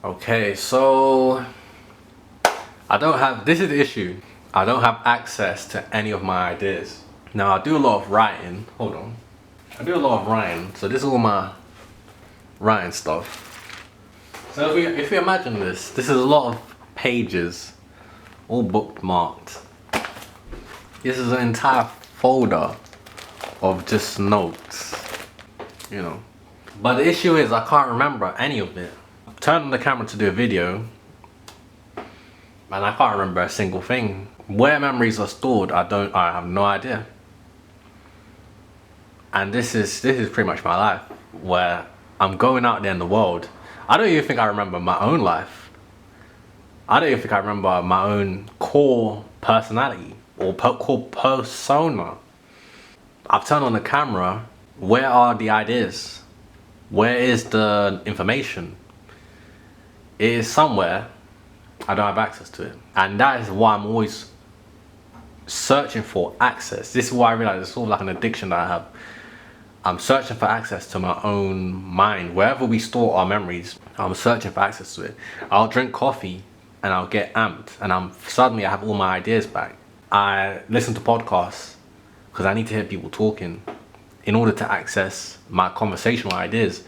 Okay, so this is the issue. I don't have access to any of my ideas. Now I do a lot of writing. Hold on. I do a lot of writing, so this is all my writing stuff. So if we imagine this is a lot of pages, all bookmarked. This is an entire folder of just notes, you know. But the issue is I can't remember any of it. Turn on the camera to do a video, and I can't remember a single thing. Where memories are stored, I have no idea. And this is pretty much my life, where I'm going out there in the world. I don't even think I remember my own life. I don't even think I remember my own core personality or core persona. I've turned on the camera. Where are the ideas? Where is the information? It is somewhere. I don't have access to it. And that is why I'm always searching for access. This is why I realize it's sort of like an addiction that I have. I'm searching for access to my own mind. Wherever we store our memories, I'm searching for access to it. I'll drink coffee and I'll get amped, and suddenly I have all my ideas back. I listen to podcasts because I need to hear people talking in order to access my conversational ideas.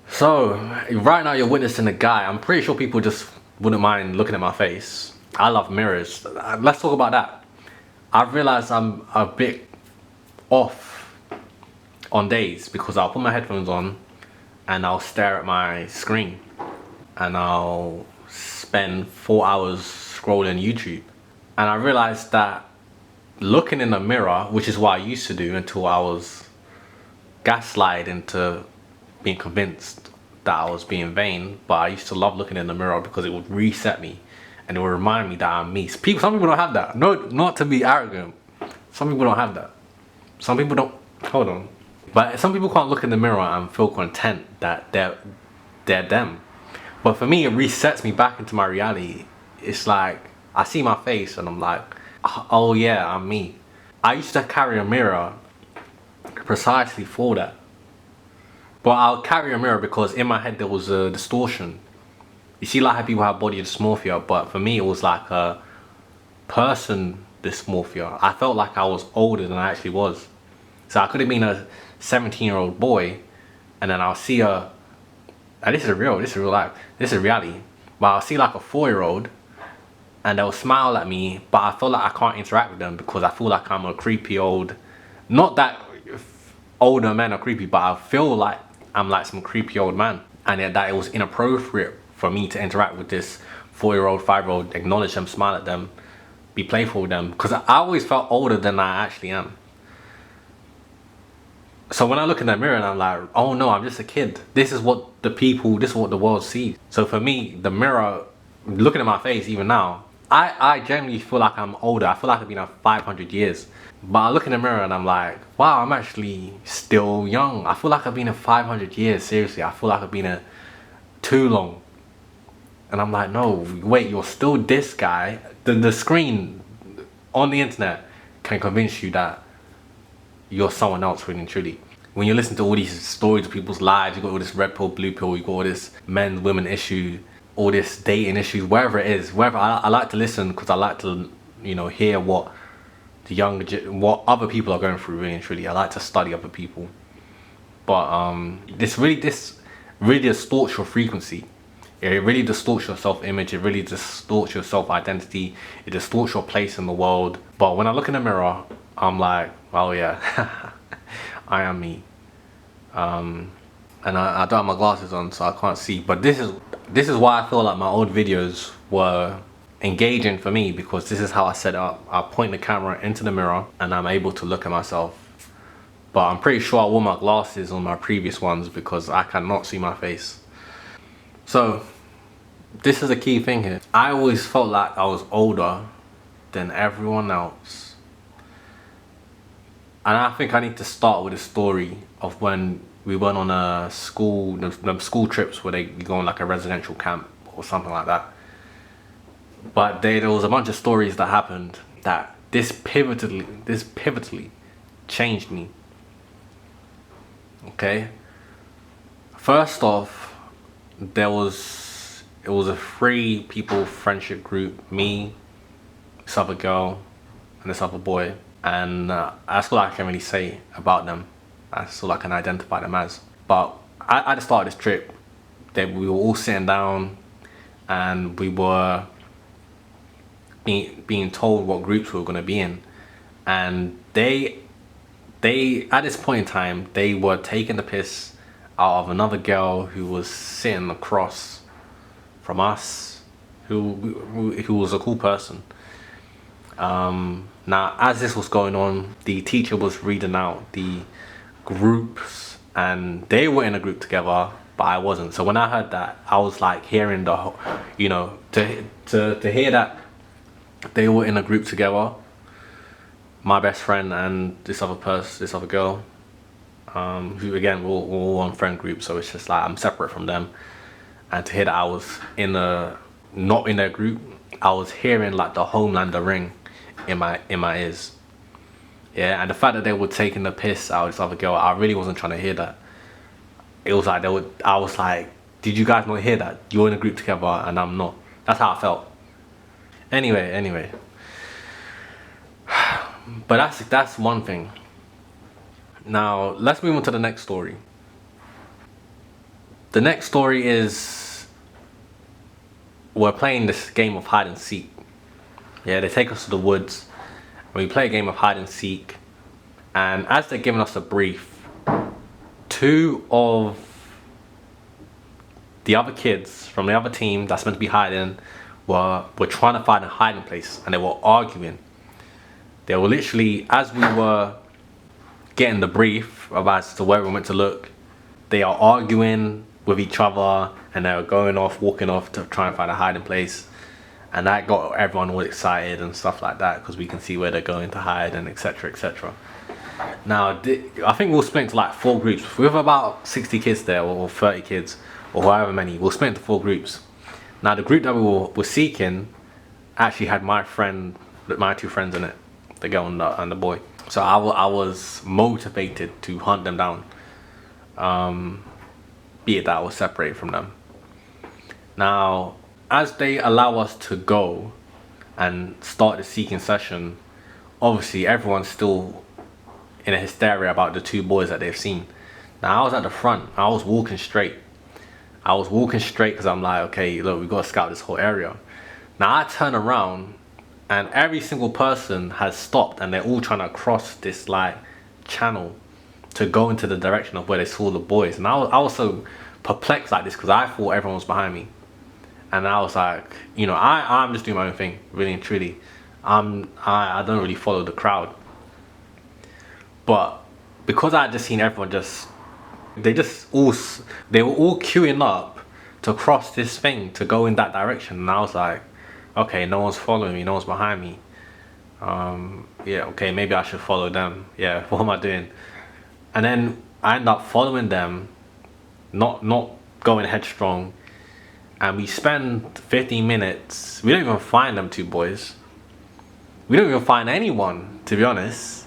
So right now you're witnessing a guy. I'm pretty sure people just wouldn't mind looking at my face. I love mirrors. Let's talk about that. I've realized I'm a bit off on days because I'll put my headphones on and I'll stare at my screen and I'll spend 4 hours scrolling YouTube. And I realized that looking in the mirror, which is what I used to do until I was gaslighted into being convinced that I was being vain, but I used to love looking in the mirror because it would reset me and it would remind me that I'm me. Some people don't have that. No, not to be arrogant. Some people don't have that. Some people don't. Hold on. But some people can't look in the mirror and feel content that they're them. But for me, it resets me back into my reality. It's like I see my face and I'm like, oh yeah, I'm me. I used to carry a mirror precisely for that. But I'll carry a mirror because in my head there was a distortion. You see, like how people have body dysmorphia, but for me it was like a person dysmorphia. I felt like I was older than I actually was. So I could have been a 17-year-old boy, and then I'll see and this is real life, this is reality. But I'll see like a 4-year-old, and they'll smile at me, but I feel like I can't interact with them because I feel like I'm a creepy old. Not that older men are creepy, but I feel like I'm like some creepy old man, and that it was inappropriate for me to interact with this 4-year-old, 5-year-old, acknowledge them, smile at them, be playful with them, because I always felt older than I actually am. So when I look in the mirror and I'm like, oh no, I'm just a kid. This is what the world sees. So for me, the mirror, looking at my face even now, I generally feel like I'm older. I feel like I've been here 500 years. But I look in the mirror and I'm like, wow, I'm actually still young. I feel like I've been here 500 years, seriously. I feel like I've been here too long. And I'm like, no, wait, you're still this guy. The screen on the internet can convince you that you're someone else, really and truly. When you listen to all these stories of people's lives, you got all this red pill, blue pill, you got all this men's, women issue, all this dating issues, wherever it is, wherever. I like to listen because I like to, hear what what other people are going through, really and truly. I like to study other people. But this really distorts your frequency. It really distorts your self-image. It really distorts your self-identity. It distorts your place in the world. But when I look in the mirror, I'm like, oh yeah, I am me. And I don't have my glasses on, so I can't see. But this is why I feel like my old videos were engaging for me, because this is how I set it up. I point the camera into the mirror and I'm able to look at myself. But I'm pretty sure I wore my glasses on my previous ones because I cannot see my face. So this is a key thing here. I always felt like I was older than everyone else. And I think I need to start with a story of when we went on the school trips where you go on like a residential camp or something like that. But there was a bunch of stories that happened that this pivotally changed me. Okay? First off, it was a 3 people friendship group, me, this other girl, and this other boy. And that's all I can really say about them. That's all I can identify them as. But at the start of this trip, we were all sitting down and we were being told what groups we were going to be in. And they at this point in time, they were taking the piss out of another girl who was sitting across from us, who was a cool person. Now, as this was going on, the teacher was reading out the groups, and they were in a group together, but I wasn't. So when I heard that, I was like hearing the whole, you know, to hear that they were in a group together, my best friend and this other girl, who again we're all on friend group, so it's just like I'm separate from them. And to hear that I was not in their group, I was hearing like the Homelander ring in my ears. Yeah, and the fact that they were taking the piss out of this other girl, I really wasn't trying to hear that. It was like I was like, did you guys not hear that? You're in a group together and I'm not. That's how I felt. Anyway. But that's one thing. Now let's move on to the next story. The next story is we're playing this game of hide and seek. Yeah, they take us to the woods and we play a game of hide and seek. And as they're giving us a brief, 2 of the other kids from the other team that's meant to be hiding were trying to find a hiding place, and they were arguing. They were literally, as we were getting the brief about as to where we went to look, they are arguing with each other and they were walking off to try and find a hiding place. And that got everyone all excited and stuff like that, because we can see where they're going to hide and etc, etc. Now, I think we'll split into like 4 groups. With about 60 kids there, or 30 kids, or however many, we'll split into 4 groups. Now, the group that we were seeking actually had my 2 friends in it, the girl and the boy. So I was motivated to hunt them down, be it that I was separated from them. Now, as they allow us to go and start the seeking session, obviously everyone's still in a hysteria about the 2 boys that they've seen. Now, I was at the front. I was walking straight because I'm like, okay, look, we've got to scout this whole area. Now I turn around and every single person has stopped and they're all trying to cross this like channel to go into the direction of where they saw the boys. And I was so perplexed like this because I thought everyone was behind me. And I was like, you know, I'm just doing my own thing, really and truly. I don't really follow the crowd. But because I had just seen everyone they were all queuing up to cross this thing to go in that direction. And I was like, okay, no one's following me, no one's behind me. Yeah, okay, maybe I should follow them. Yeah, what am I doing? And then I end up following them, not going headstrong. And we spend 15 minutes. We don't even find them 2 boys. We don't even find anyone, to be honest.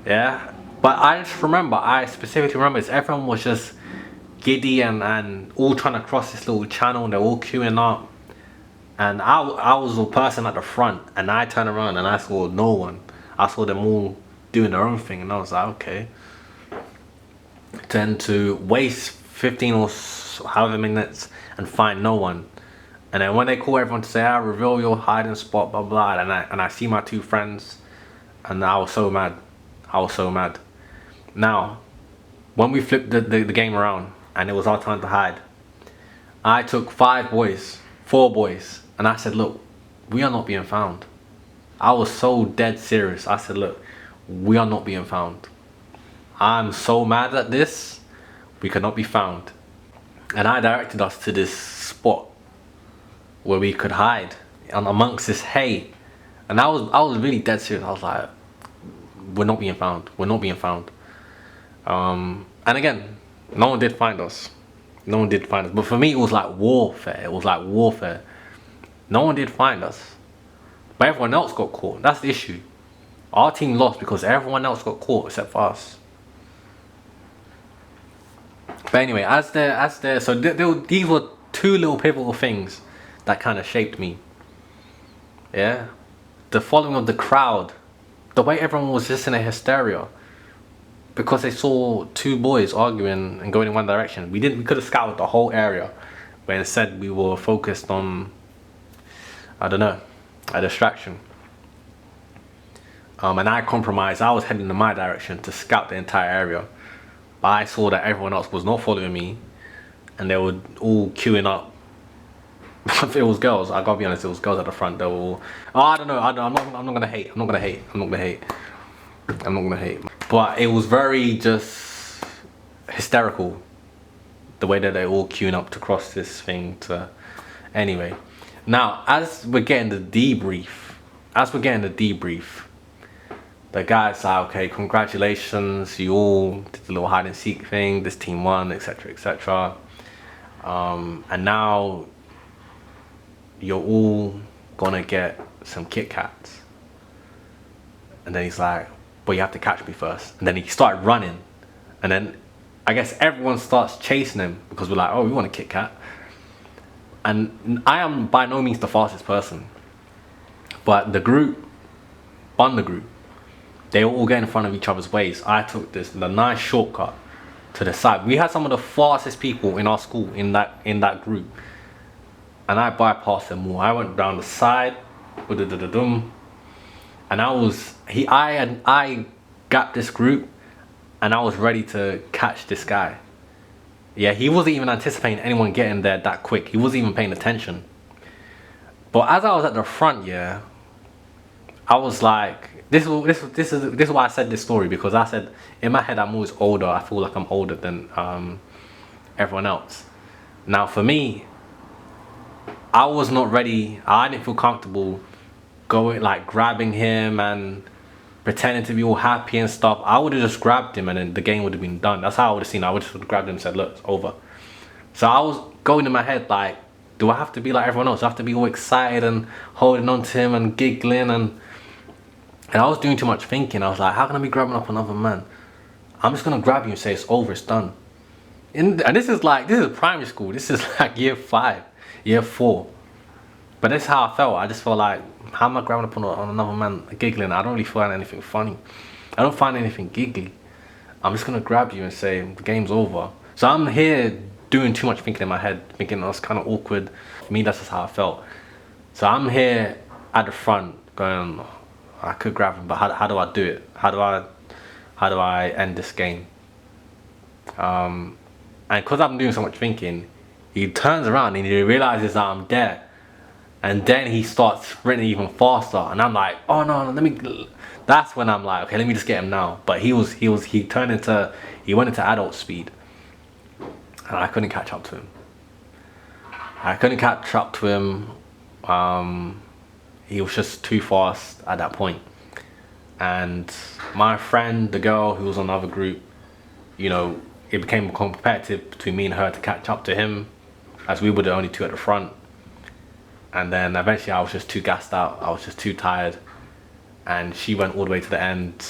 Yeah. But I specifically remember is everyone was just giddy and all trying to cross this little channel. They're all queuing up. And I was the person at the front. And I turned around and I saw no one. I saw them all doing their own thing. And I was like, okay. Then to waste 15 or however minutes and find no one. And then when they call everyone to say, reveal your hiding spot, blah blah, and I see my 2 friends, and I was so mad. Now, when we flipped the game around and it was our time to hide, I took 4 boys, and I said, look, we are not being found. I was so dead serious. I said, look, we are not being found. I'm so mad at this. We cannot be found. And I directed us to this spot where we could hide amongst this hay. And I was really dead serious. I was like, we're not being found. And again, no one did find us. But for me, it was like warfare. No one did find us. But everyone else got caught. That's the issue. Our team lost because everyone else got caught except for us. But anyway, these were two little pivotal things that kind of shaped me. Yeah, the following of the crowd, the way everyone was just in a hysteria because they saw two boys arguing and going in one direction. We could have scouted the whole area, but instead we were focused on, I don't know, a distraction. And I compromised. I was heading in my direction to scout the entire area, but I saw that everyone else was not following me, and they were all queuing up. If it was girls, I gotta be honest, it was girls at the front. They were all, oh, I don't know. I'm not gonna hate. I'm not gonna hate. But it was very just hysterical, the way that they're all queuing up to cross this thing. Anyway, now as we're getting the debrief, the guy's like, okay, congratulations, you all did the little hide and seek thing, this team won, etc, etc. And now you're all gonna get some Kit Kats. And then he's like, but you have to catch me first. And then he started running, and then I guess everyone starts chasing him because we're like, oh, we want a Kit Kat. And I am by no means the fastest person, but the group, they were all getting in front of each other's ways. I took the nice shortcut to the side. We had some of the fastest people in our school in that group, and I bypassed them all. I went down the side, and I gapped this group, and I was ready to catch this guy. Yeah, he wasn't even anticipating anyone getting there that quick. He wasn't even paying attention. But as I was at the front, yeah, I was like, this is why I said this story, because I said in my head I'm always older. I feel like I'm older than everyone else. Now for me, I was not ready. I didn't feel comfortable going, like, grabbing him and pretending to be all happy and stuff. I would have just grabbed him and then the game would have been done. That's how I would have seen it. I would have just grabbed him and said, look, it's over. So I was going in my head like, do I have to be like everyone else? Do I have to be all excited and holding on to him and giggling? And I was doing too much thinking. I was like, how can I be grabbing up another man? I'm just gonna grab you and say it's over, it's done. And this is primary school. This is like year 5, year 4. But that's how I felt. I just felt like, how am I grabbing up on another man giggling? I don't really find anything funny. I don't find anything giggly. I'm just gonna grab you and say the game's over. So I'm here doing too much thinking in my head, thinking that's kind of awkward. For me, that's just how I felt. So I'm here at the front going, I could grab him, but how do I do it? How do I end this game? And because I'm doing so much thinking, he turns around and he realizes that I'm there. And then he starts sprinting even faster, and I'm like, oh no, that's when I'm like, okay, let me just get him now. But he went into adult speed, and I couldn't catch up to him. He was just too fast at that point. And my friend, the girl who was on the other group, you know, it became competitive between me and her to catch up to him, as we were the only two at the front. And then eventually I was just too gassed out, I was just too tired, and she went all the way to the end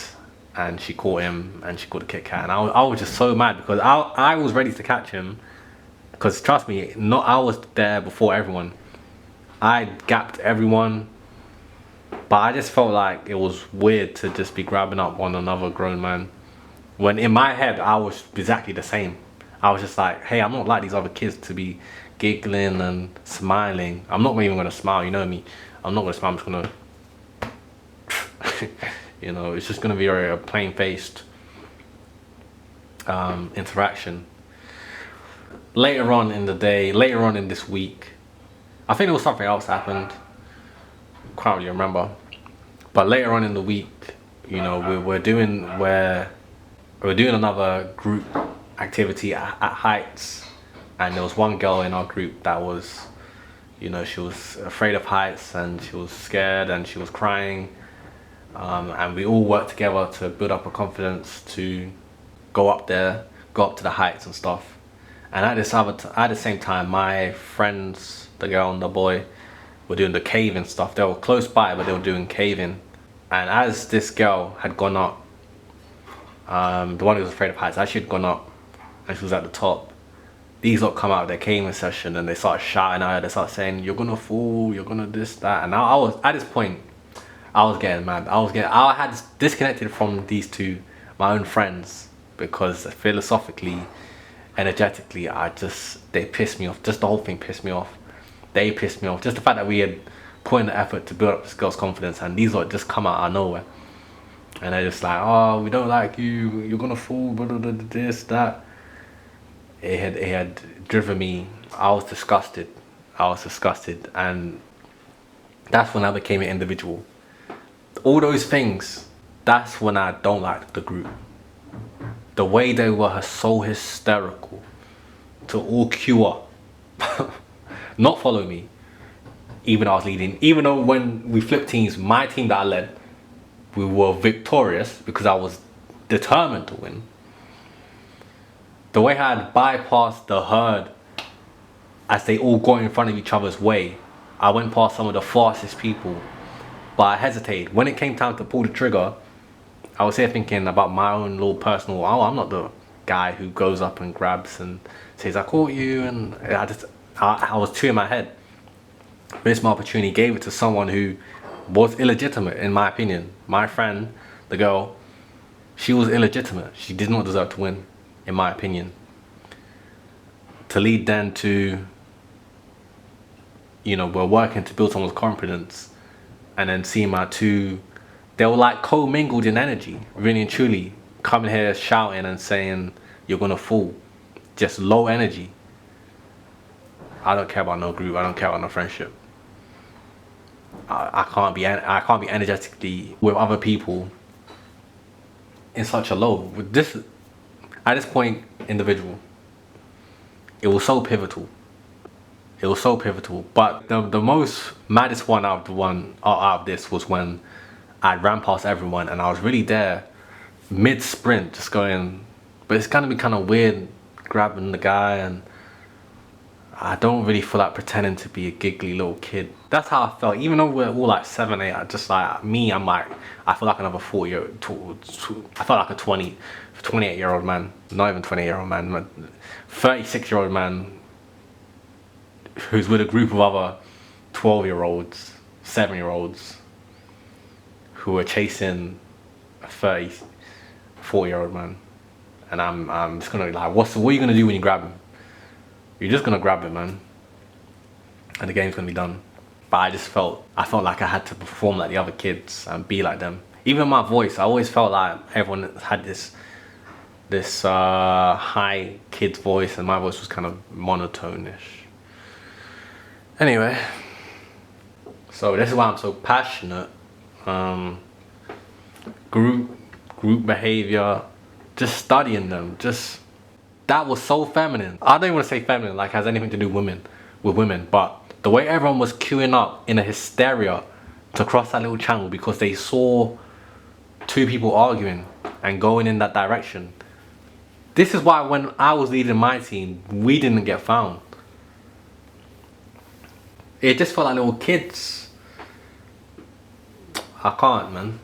and she caught him and she caught the Kit Kat. And I was just so mad because I was ready to catch him, because trust me, I was there before everyone. I gapped everyone, but I just felt like it was weird to just be grabbing up on another grown man, when in my head I was exactly the same. I was just like, hey, I'm not like these other kids to be giggling and smiling. I'm not even gonna smile, you know me. I'm not gonna smile, I'm just gonna you know, it's just gonna be a plain-faced interaction. Later on in this week, I think there was something else happened. Can't really remember. But later on in the week, you know, we're doing another group activity at heights. And there was one girl in our group that was, you know, she was afraid of heights and she was scared and she was crying. And we all worked together to build up her confidence to go up to the heights and stuff. And at the same time, my friends, the girl and the boy, were doing the caving stuff. They were close by, but they were doing caving. And as this girl had gone up, the one who was afraid of heights, as she had gone up, and she was at the top. These lot come out of their gaming session and they start shouting at her. They start saying, "You're gonna fall. You're gonna this, that." And I was at this point, I was getting mad. I had disconnected from these two, my own friends, because philosophically, energetically, they pissed me off. Just the whole thing pissed me off. They pissed me off. Just the fact that we had put in the effort to build up this girl's confidence, and these lot just come out of nowhere. And they're just like, "Oh, we don't like you. You're gonna fall. Blah, blah, blah, this, that." It had driven me. I was disgusted. And that's when I became an individual. All those things. That's when I don't like the group. The way they were so hysterical to all queue up, not follow me, even though I was leading. Even though when we flipped teams, my team that I led, we were victorious because I was determined to win. The way I had bypassed the herd as they all got in front of each other's way, I went past some of the fastest people, but I hesitated. When it came time to pull the trigger, I was here thinking about my own little personal, "Oh, I'm not the guy who goes up and grabs and says, 'I caught you,' and I was too in my head. Missed my opportunity, gave it to someone who was illegitimate in my opinion. My friend, the girl, she was illegitimate. She did not deserve to win, in my opinion. To lead then to, we're working to build someone's confidence, and then seeing my two, they were like co-mingled in energy, really and truly, coming here shouting and saying, "You're gonna fall." Just low energy. I don't care about no group. I don't care about no friendship. I can't be energetically with other people in such a low. With this, at this point, individual. It was so pivotal. But the most maddest one out of this was when I ran past everyone and I was really there mid sprint, just going. But it's gonna be kind of weird grabbing the guy, and I don't really feel like pretending to be a giggly little kid. That's how I felt. Even though we're all like 7, 8, I'm like, I feel like another 40-year-old. I felt like a 28-year-old man. Not even 28-year-old man. 36-year-old man who's with a group of other 12-year-olds, 7-year-olds who are chasing a 40-year-old man. And I'm just gonna be like, what are you gonna do when you grab him? You're just gonna grab it, man, and the game's gonna be done. But I felt like I had to perform like the other kids and be like them. Even my voice, I always felt like everyone had this high kid's voice, and my voice was kind of monotone-ish. Anyway, so this is why I'm so passionate. Group behavior, just studying them, that was so feminine. I don't even want to say feminine like it has anything to do with women, but the way everyone was queuing up in a hysteria to cross that little channel because they saw two people arguing and going in that direction. This is why when I was leading my team, we didn't get found. It just felt like little kids. I can't, man.